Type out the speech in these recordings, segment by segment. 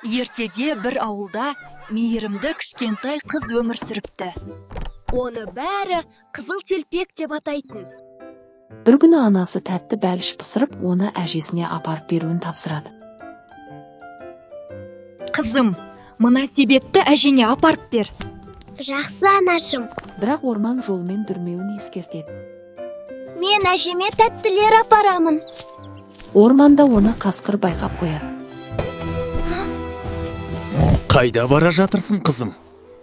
Ертеде бір ауылда мейірімді кішкентай қыз өмір сүріпті. Оны бәрі қызыл телпек деп атайтын. Бір күні анасы тәтті бәліш пісіріп, оны әжесіне апарып беруін тапсырады. Қызым, мына себетті әжеңе апарып бер. Жақсы, анашым. Бірақ орман жолымен дүрмеуін ескертеді. Мен әжеме тәттілер апарамын. Орманда оны қасқыр байқап қояды. Қайда бара жатырсың, қызым?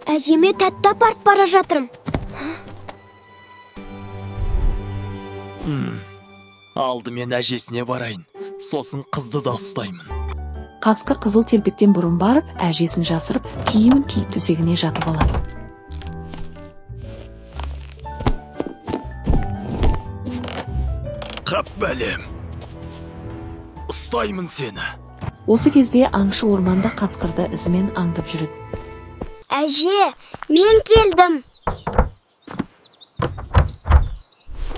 Әжеме тәтті апарып бара жатырым. Алдымен әжесіне барайын, сосын қызды да ұстаймын. Қасқыр қызыл телпектен бұрын барып, әжесін жасырып, киімін киіп төсегіне жатып алады. Қап бәлем, ұстаймын сені. Осы кезде аңшы орманда қасқырды ізімен аңдып жүреді. Әже, мен келдім.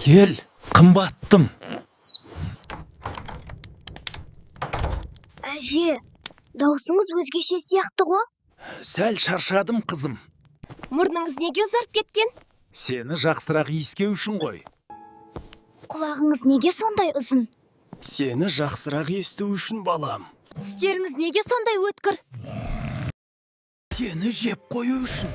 Кел, қымбаттым. Әже, даусыңыз өзгеше сияқты ғой? Сәл шаршадым, қызым. Мұрныңыз неге ұзарып кеткен? Сені жақсырақ иіскеу үшін ғой. Құлағыңыз неге сондай ұзын? Сені жақсырақ есту үшін, балам. Тістеріңіз неге сондай өткір? Сені жеп қою үшін.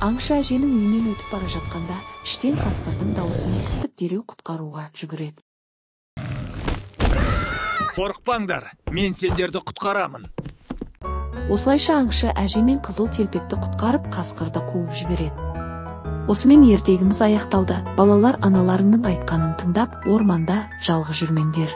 Аңшы әженің үйінен өтіп бара жатқанда, іштен қасқырдың дауысын естіп дереу құтқаруға жүгіреді. Қорықпаңдар, мен сендерді құтқарамын. Осылайша аңшы әже мен қызыл телпекті құтқарып, қасқырды қуып жібереді. Осымен ертегіміз аяқталды. Балалар, аналарының айтқанын тыңдап, орманда жалғыз жүрмеңдер.